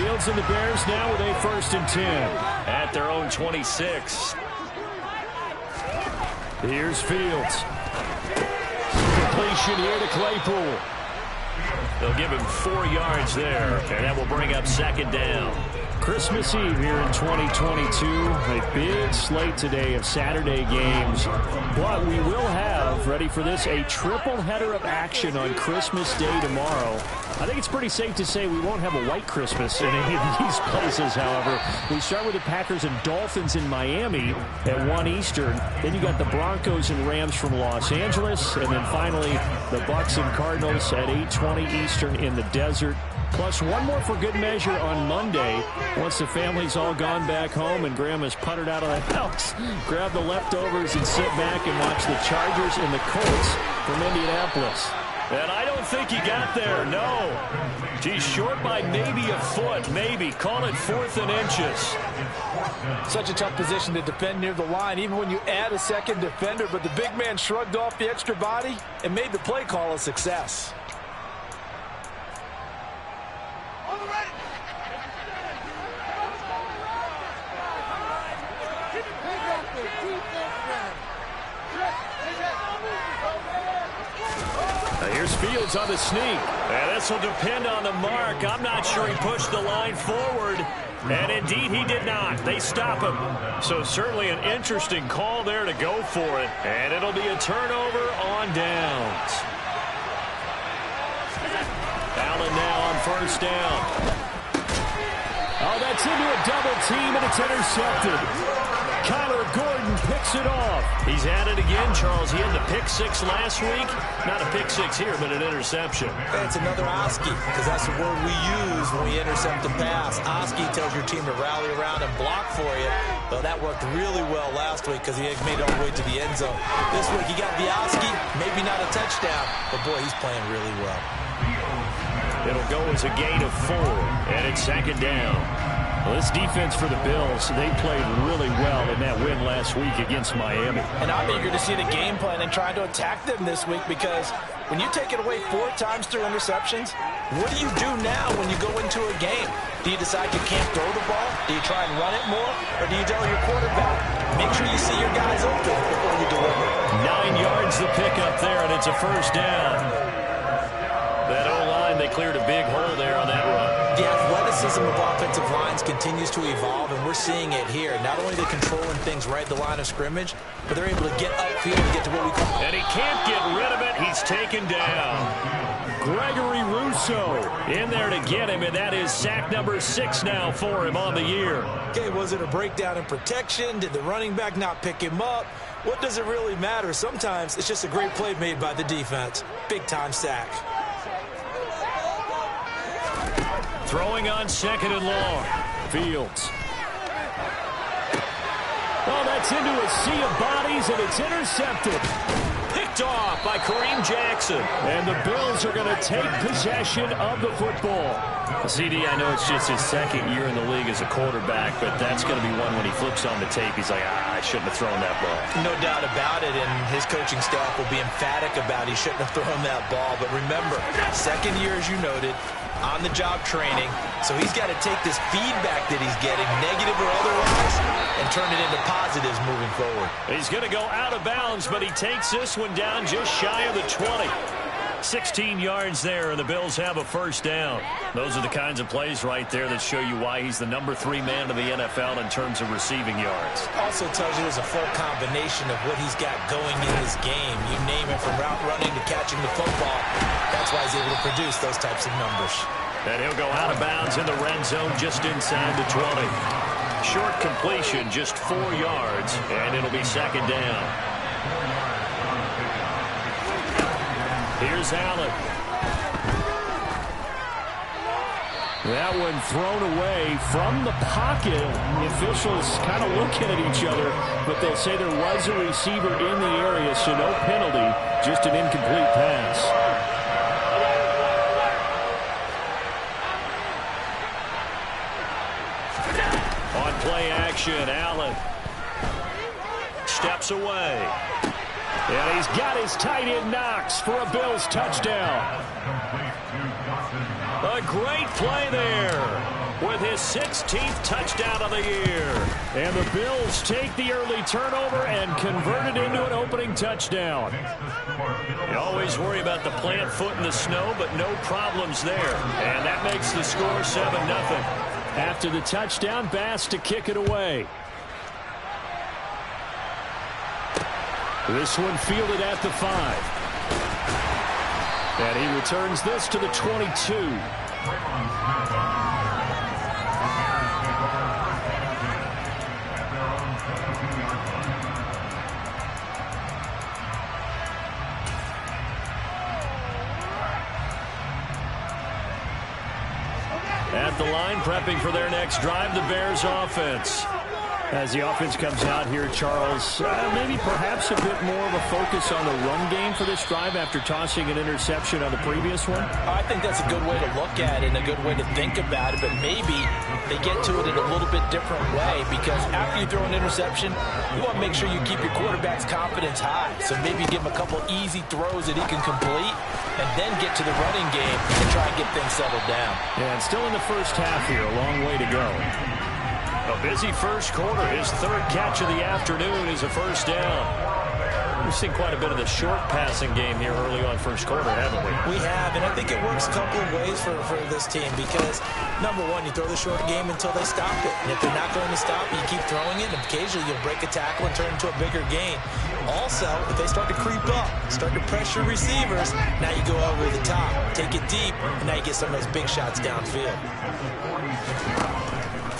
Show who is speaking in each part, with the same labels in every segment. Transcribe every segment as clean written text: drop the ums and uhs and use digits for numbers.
Speaker 1: Fields and the Bears now with a 1st and 10. At their own 26. Here's Fields. Completion here to Claypool. They'll give him 4 yards there, and that will bring up 2nd down. Christmas Eve here in 2022. A big slate today of Saturday games. But we will have, ready for this, a triple header of action on Christmas Day tomorrow. I think it's pretty safe to say we won't have a white Christmas in any of these places, however. We start with the Packers and Dolphins in Miami at 1 Eastern. Then you got the Broncos and Rams from Los Angeles. And then finally, the Bucs and Cardinals at 8:20 Eastern in the desert. Plus one more for good measure on Monday. Once the family's all gone back home and Grandma's puttered out of the house, grab the leftovers and sit back and watch the Chargers and the Colts from Indianapolis. And I don't think he got there, no. He's short by maybe a foot, maybe. Call it 4th and inches.
Speaker 2: Such a tough position to defend near the line, even when you add a second defender. But the big man shrugged off the extra body and made the play call a success.
Speaker 1: Here's Fields on the sneak. And this will depend on the mark. I'm not sure he pushed the line forward. And indeed he did not. They stop him. So certainly an interesting call there to go for it. And it'll be a turnover on downs. Allen now on 1st down. Oh, that's into a double team, and it's intercepted. Kyler Gordon picks it off. He's at it again, Charles. He had the pick 6 last week. Not a pick 6 here, but an interception.
Speaker 3: It's another Oski, because that's the word we use when we intercept a pass. Oski tells your team to rally around and block for you. Well, that worked really well last week because he made it all the way to the end zone. This week he got the Oski, maybe not a touchdown, but boy, he's playing really well.
Speaker 1: It'll go as a gain of 4, and it's 2nd down. Well, this defense for the Bills, they played really well in that win last week against Miami.
Speaker 2: And I'm eager to see the game plan and try to attack them this week, because when you take it away 4 times through interceptions, what do you do now when you go into a game? Do you decide you can't throw the ball? Do you try and run it more? Or do you tell your quarterback, make sure you see your guys open before you deliver?
Speaker 1: 9 yards the pickup there, and it's a 1st down. That O-line, they cleared a big hole there on that run.
Speaker 3: The athleticism of offensive lines continues to evolve, and we're seeing it here. Not only are they controlling things right at the line of scrimmage, but they're able to get upfield and get to what we call...
Speaker 1: And he can't get rid of it. He's taken down. Gregory Rousseau in there to get him, and that is sack number 6 now for him on the year.
Speaker 3: Okay, was it a breakdown in protection? Did the running back not pick him up? What does it really matter? Sometimes it's just a great play made by the defense. Big-time sack.
Speaker 1: Throwing on 2nd and long. Fields. Oh, that's into a sea of bodies, and it's intercepted. Picked off by Kareem Jackson. And the Bills are going to take possession of the football. CD, I know it's just his 2nd year in the league as a quarterback, but that's going to be one when he flips on the tape. He's like, I shouldn't have thrown that ball.
Speaker 3: No doubt about it, and his coaching staff will be emphatic about he shouldn't have thrown that ball. But remember, 2nd year, as you noted, on-the-job training, so he's got to take this feedback that he's getting, negative or otherwise, and turn it into positives moving forward.
Speaker 1: He's going to go out of bounds, but he takes this one down just shy of the 20. 16 yards there, and the Bills have a 1st down. Those are the kinds of plays right there that show you why he's the number 3 man of the NFL in terms of receiving yards.
Speaker 3: Also tells you there's a full combination of what he's got going in his game. You name it, from route running to catching the football. That's why he's able to produce those types of numbers.
Speaker 1: And he'll go out of bounds in the red zone just inside the 20. Short completion, just 4 yards, and it'll be 2nd down. Here's Allen. That one thrown away from the pocket. The officials kind of looking at each other, but they'll say there was a receiver in the area, so no penalty, just an incomplete pass. On play action, Allen steps away. And he's got his tight end Knox for a Bills touchdown. A great play there. with his 16th touchdown of the year. And the Bills take the early turnover and convert it into an opening touchdown. You always worry about the plant foot in the snow, but no problems there. And that makes the score 7-0. After the touchdown, Bass to kick it away. This one fielded at the 5. And he returns this to the 22. At the line, prepping for their next drive, the Bears offense. As the offense comes out here, Charles, maybe perhaps a bit more of a focus on the run game for this drive after tossing an interception on the previous one?
Speaker 2: I think that's a good way to look at it and a good way to think about it, but maybe they get to it in a little bit different way, because after you throw an interception, you want to make sure you keep your quarterback's confidence high. So maybe give him a couple easy throws that he can complete and then get to the running game and try and get things settled down.
Speaker 1: Yeah, and still in the first half here, a long way to go. A busy first quarter. His third catch of the afternoon is a first down. We've seen quite a bit of the short passing game here early on first quarter, haven't we?
Speaker 3: We have, and I think it works a couple of ways for this team because, number one, you throw the short game until they stop it. And if they're not going to stop it, you keep throwing it, and occasionally you'll break a tackle and turn it into a bigger gain. Also, if they start to creep up, start to pressure receivers, now you go over the top, take it deep, and now you get some of those big shots downfield.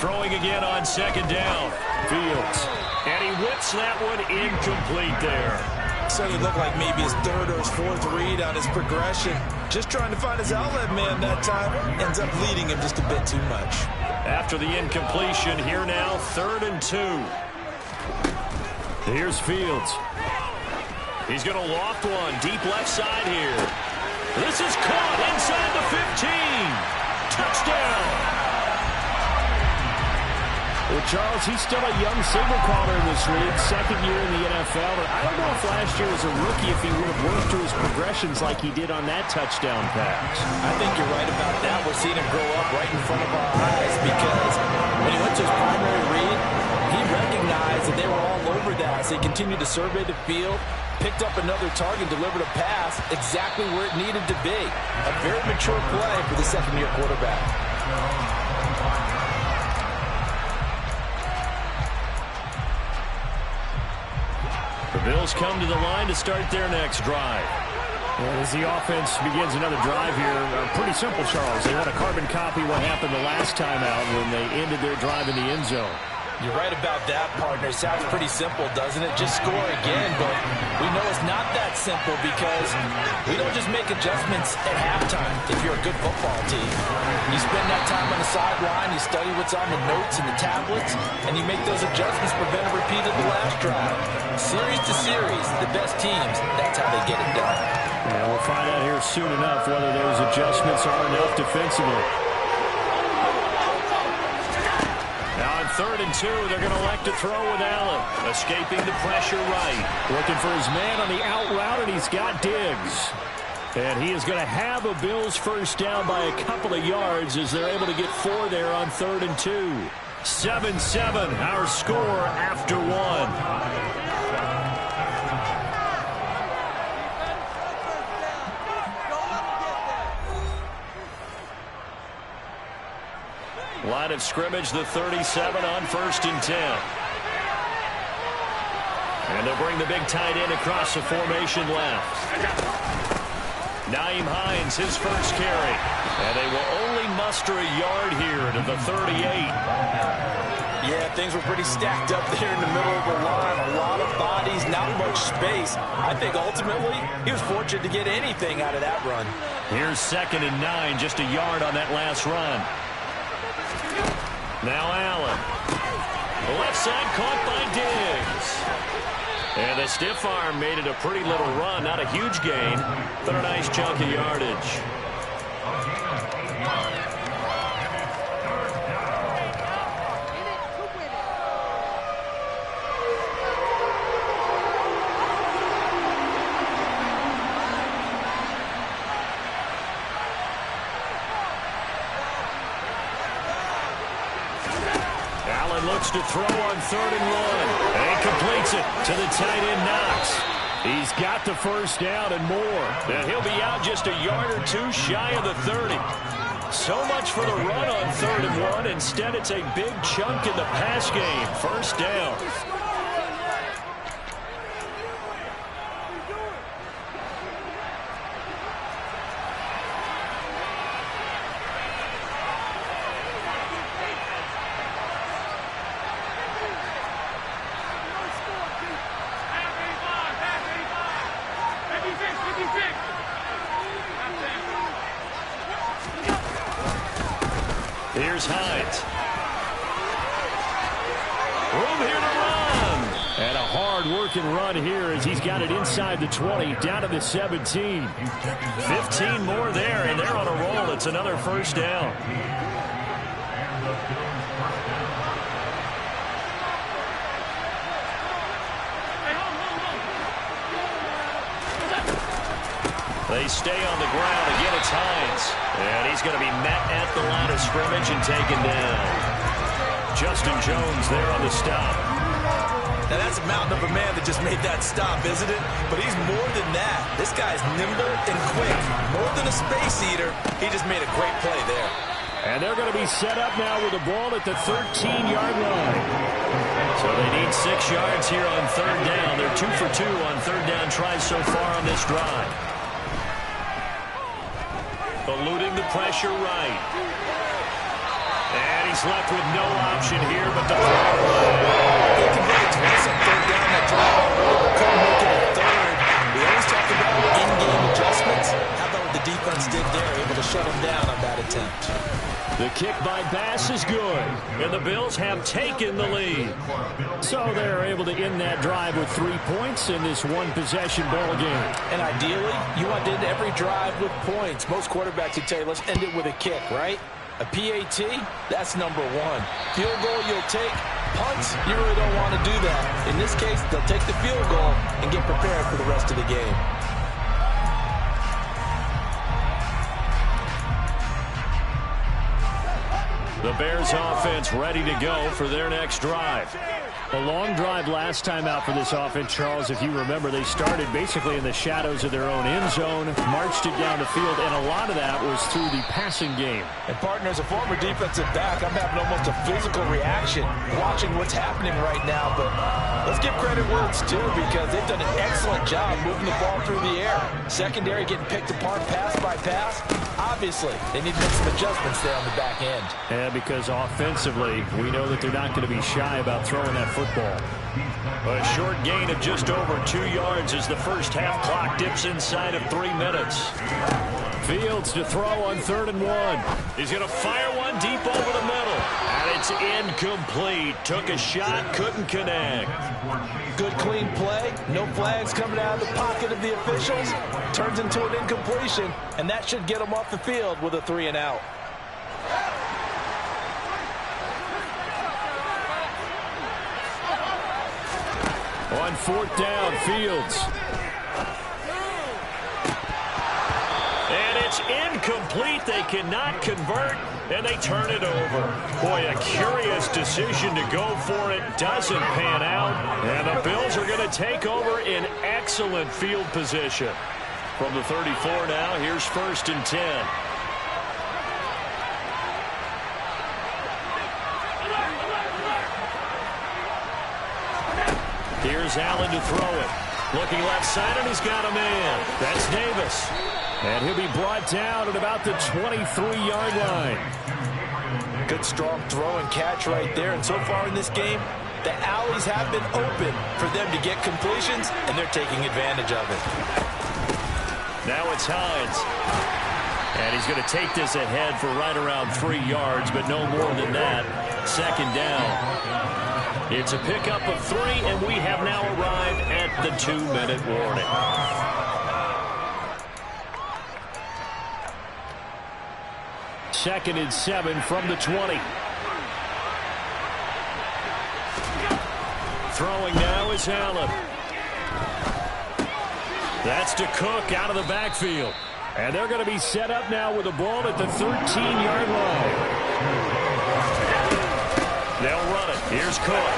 Speaker 1: Throwing again on second down. Fields. And he whips that one incomplete there.
Speaker 3: Certainly looked like maybe his third or his fourth read on his progression. Just trying to find his outlet man that time. Ends up leading him just a bit too much.
Speaker 1: After the incompletion, here now, 3rd and 2. Here's Fields. He's going to loft one deep left side here. This is caught inside the 15. Touchdown. Well, Charles, he's still a young signal caller in this league, second year in the NFL. But I don't know if last year as a rookie if he would have worked through his progressions like he did on that touchdown pass.
Speaker 2: I think you're right about that. We're seeing him grow up right in front of our eyes because when he went to his primary read, he recognized that they were all over that. So he continued to survey the field, picked up another target, delivered a pass exactly where it needed to be. A very mature play for the second-year quarterback.
Speaker 1: The Bills come to the line to start their next drive. And as the offense begins another drive here, pretty simple, Charles. They want to carbon copy what happened the last time out when they ended their drive in the end zone.
Speaker 2: You're right about that, partner. Sounds pretty simple, doesn't it? Just score again, but we know it's not that simple because we don't just make adjustments at halftime if you're a good football team. You spend that time on the sideline, you study what's on the notes and the tablets, and you make those adjustments prevent a repeat of the last drive. Series to series, the best teams, that's how they get it done.
Speaker 1: Yeah, we'll find out here soon enough whether those adjustments are enough defensively. Now on 3rd and 2, they're going to elect to throw with Allen. Escaping the pressure right. Looking for his man on the out route, and he's got Diggs. And he is going to have a Bills first down by a couple of yards as they're able to get 4 there on 3rd and 2. 7-7, our score after 1. Line of scrimmage, the 37 on 1st and 10. And they'll bring the big tight end across the formation left. Nyheim Hines, his first carry. And they will only muster a yard here to the 38.
Speaker 2: Yeah, things were pretty stacked up there in the middle of the line. A lot of bodies, not much space. I think ultimately he was fortunate to get anything out of that run.
Speaker 1: Here's 2nd and 9, just a yard on that last run. Now Allen. The left side caught by Diggs. And the stiff arm made it a pretty little run. Not a huge gain, but a nice chunk of yardage. looks to throw on 3rd and 1. And he completes it to the tight end, Knox. He's got the first down and more. And he'll be out just a yard or two shy of the 30. So much for the run on 3rd and 1. Instead, it's a big chunk in the pass game. First down. Here's Hines. Room here to run. And a hard-working run here as he's got it inside the 20, down to the 17. 15 more there, and they're on a roll. It's another first down. They stay on the ground. Again, it's Hines. And he's going to be met at the line of scrimmage and taken down. Justin Jones there on the stop.
Speaker 3: Now, that's a mountain of a man that just made that stop, isn't it? But he's more than that. This guy's nimble and quick. More than a space eater. He just made a great play there.
Speaker 1: And they're going to be set up now with the ball at the 13-yard line. So they need 6 yards here on 3rd down. They're 2 for 2 on 3rd down tries so far on this drive. Eluding the pressure right. And he's left with no option here but to throw away.
Speaker 3: They converted twice on 3rd down that drive. Couldn't make it a 3rd. We always talk about in-game adjustments. How about what the defense did there? Able to shut him down on that attempt.
Speaker 1: The kick by Bass is good. And the Bills have taken the lead. So they're able to end that drive with 3 points in this one-possession ball game.
Speaker 2: And ideally, you want to end every drive with points. Most quarterbacks would tell you, let's end it with a kick, right? A PAT, that's number 1. Field goal, you'll take. Punts, you really don't want to do that. In this case, they'll take the field goal and get prepared for the rest of the game.
Speaker 1: The Bears offense ready to go for their next drive. A long drive last time out for this offense, Charles. If you remember, they started basically in the shadows of their own end zone, marched it down the field, and a lot of that was through the passing game.
Speaker 2: And, partner, as a former defensive back, I'm having almost a physical reaction watching what's happening right now. But let's give credit where it's due because they've done an excellent job moving the ball through the air. Secondary getting picked apart pass by pass. Obviously, they need to make some adjustments there on the back end.
Speaker 1: Yeah, because offensively, we know that they're not going to be shy about throwing that football. A short gain of just over 2 yards as the first half clock dips inside of 3 minutes. Fields to throw on 3rd and 1. He's going to fire one deep over the middle. And it's incomplete. Took a shot, couldn't connect.
Speaker 2: Good clean play. No flags coming out of the pocket of the officials. Turns into an incompletion, and that should get them off the field with a 3 and out.
Speaker 1: On 4th down, Fields. And it's incomplete. They cannot convert, and they turn it over. Boy, a curious decision to go for it. Doesn't pan out. And the Bills are going to take over in excellent field position. From the 34 now, here's 1st and 10. Here's Allen to throw it. Looking left side, and he's got a man. That's Davis. And he'll be brought down at about the 23-yard line.
Speaker 2: Good strong throw and catch right there. And so far in this game, the alleys have been open for them to get completions, and they're taking advantage of it.
Speaker 1: Now it's Hines. And he's going to take this ahead for right around 3 yards, but no more than that. 2nd down. It's a pickup of 3, and we have now arrived at the 2-minute warning. Second and 7 from the 20. Throwing now is Allen. That's to Cook out of the backfield. And they're going to be set up now with the ball at the 13-yard line. They'll run it. Here's Cook.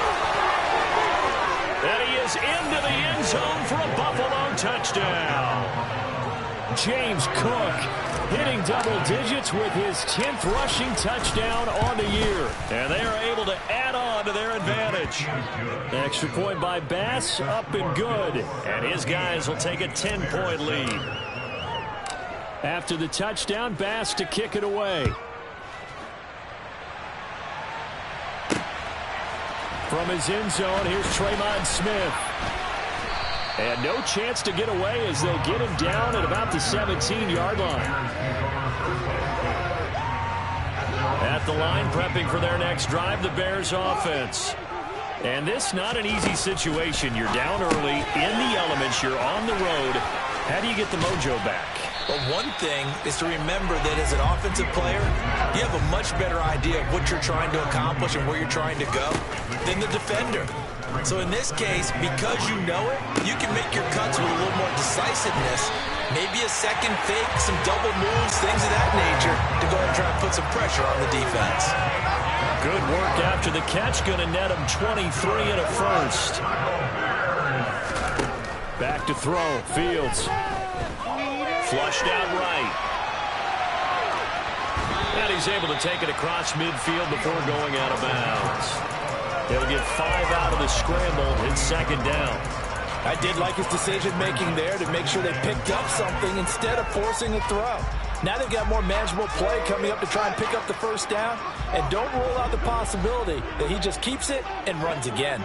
Speaker 1: And he is into the end zone for a Buffalo touchdown. James Cook hitting double digits with his 10th rushing touchdown on the year. And they are able to add on to their advantage. Extra point by Bass, up and good. And his guys will take a 10-point lead. After the touchdown, Bass to kick it away. From his end zone, here's Traymon Smith. And no chance to get away as they'll get him down at about the 17-yard line. At the line, prepping for their next drive, the Bears offense. And this not an easy situation. You're down early, in the elements, you're on the road. How do you get the mojo back?
Speaker 3: Well, one thing is to remember that as an offensive player, you have a much better idea of what you're trying to accomplish and where you're trying to go than the defender. So in this case, because you know it, you can make your cuts with a little more decisiveness. Maybe a second fake, some double moves, things of that nature to go ahead and try and put some pressure on the defense.
Speaker 1: Good work after the catch. Going to net him 23 and a first. Back to throw. Fields. Flushed out right. And he's able to take it across midfield before going out of bounds. They'll get 5 out of the scramble. It's second down.
Speaker 2: I did like his decision-making there to make sure they picked up something instead of forcing a throw. Now they've got more manageable play coming up to try and pick up the first down. And don't rule out the possibility that he just keeps it and runs again.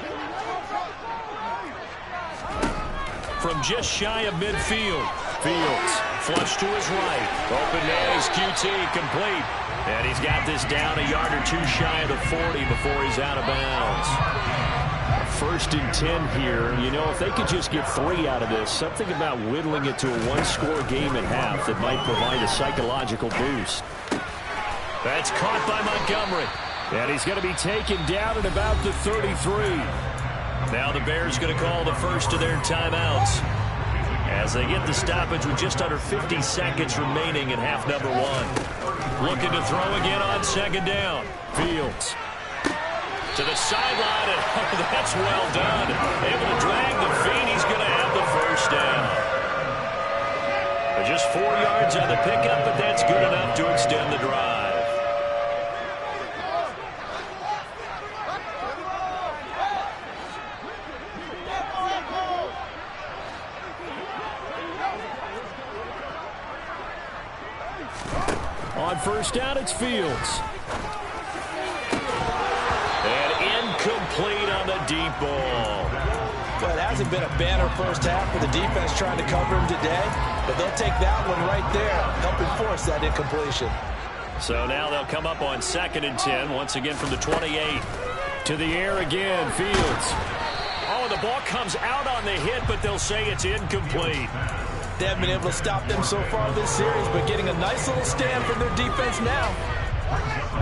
Speaker 1: From just shy of midfield, Fields flush to his right. Open man is QT, complete. And he's got this down a yard or two shy of the 40 before he's out of bounds. First and 10 here. You know, if they could just get 3 out of this, something about whittling it to a one-score game at half that might provide a psychological boost. That's caught by Montgomery. And he's going to be taken down at about the 33. Now the Bears going to call the first of their timeouts as they get the stoppage with just under 50 seconds remaining in half number 1. Looking to throw again on second down. Fields to the sideline, and that's well done. Able to drag the feet. He's going to have the first down. Just 4 yards on the pickup, but that's good enough to extend the drive. On first down, it's Fields. And incomplete on the deep ball.
Speaker 2: Well, it hasn't been a banner first half for the defense trying to cover him today, but they'll take that one right there, helping force that incompletion.
Speaker 1: So now they'll come up on second and 10, once again from the 28. To the air again, Fields. Oh, the ball comes out on the hit, but they'll say it's incomplete.
Speaker 2: They haven't been able to stop them so far this series, but getting a nice little stand from their defense now.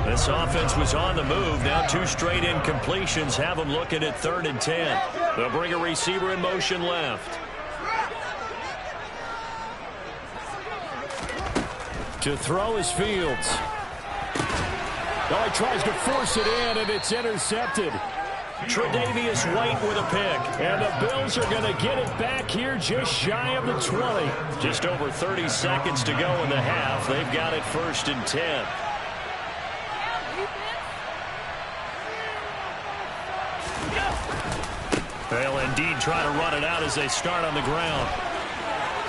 Speaker 1: This offense was on the move. Now 2 straight incompletions have them looking at 3rd and 10. They'll bring a receiver in motion left. To throw is Fields. Oh, he tries to force it in, and it's intercepted. Tre'Davious White with a pick. And the Bills are going to get it back here just shy of the 20. Just over 30 seconds to go in the half. They've got it 1st and 10. They'll indeed try to run it out as they start on the ground.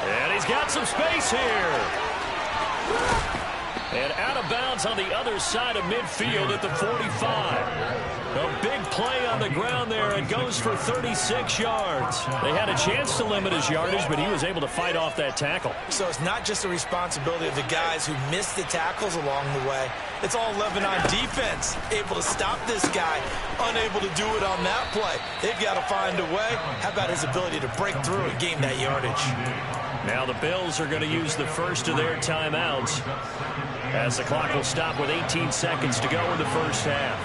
Speaker 1: And he's got some space here. And out of bounds on the other side of midfield at the 45. A big play on the ground there. It goes for 36 yards. They had a chance to limit his yardage, but he was able to fight off that tackle.
Speaker 3: So it's not just the responsibility of the guys who missed the tackles along the way. It's all 11 on defense. Able to stop this guy. Unable to do it on that play. They've got to find a way. How about his ability to break through and gain that yardage?
Speaker 1: Now the Bills are going to use the first of their timeouts as the clock will stop with 18 seconds to go in the first half.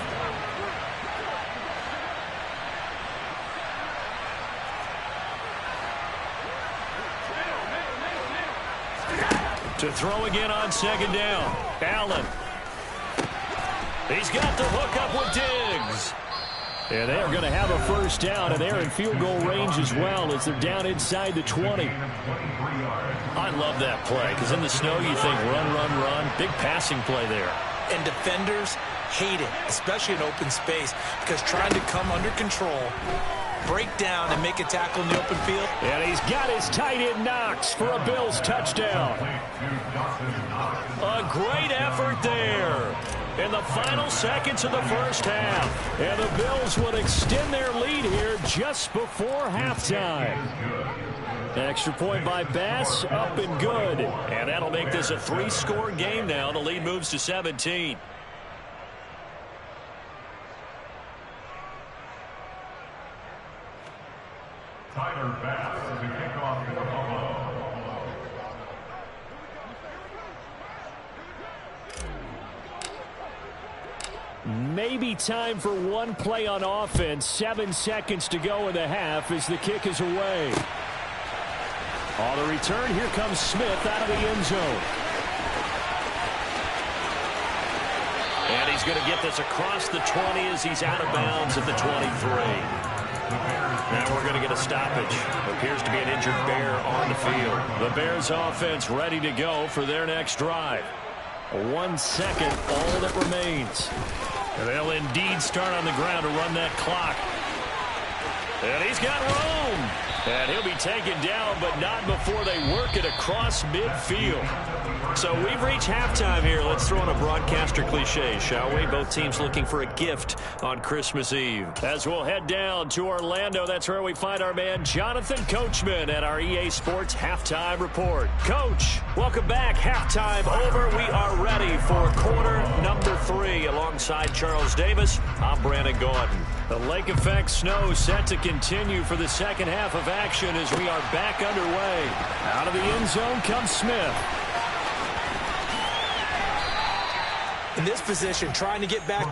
Speaker 1: To throw again on second down. Allen. He's got the hook up with Diggs. And they are going to have a first down, and they're in field goal range as well as they're down inside the 20. I love that play because in the snow you think run, run, run. Big passing play there.
Speaker 2: And defenders hate it, especially in open space, because trying to come under control, break down, and make a tackle in the open field.
Speaker 1: And he's got his tight end Knox for a Bills touchdown. A great effort there in the final seconds of the first half. And the Bills would extend their lead here just before halftime. Extra point by Bass, up and good. And that'll make this a 3-score game now. The lead moves to 17.
Speaker 4: Tyler Bass to kick off the Buffalo.
Speaker 1: Maybe time for one play on offense. 7 seconds to go in the half as the kick is away. On the return, here comes Smith out of the end zone. And he's going to get this across the 20 as he's out of bounds at the 23. Now we're going to get a stoppage. Appears to be an injured Bear on the field. The Bears offense ready to go for their next drive. 1 second, all that remains. And they'll indeed start on the ground to run that clock. And he's got room. And he'll be taken down, but not before they work it across midfield. So we've reached halftime here. Let's throw in a broadcaster cliche, shall we? Both teams looking for a gift on Christmas Eve. As we'll head down to Orlando, that's where we find our man Jonathan Coachman at our EA Sports Halftime Report. Coach, welcome back. Halftime over. We are ready for quarter number 3. Alongside Charles Davis, I'm Brandon Gaudin. The lake effect snow set to continue for the second half of action as we are back underway. Out of the end zone comes Smith.
Speaker 2: In this position, trying to get back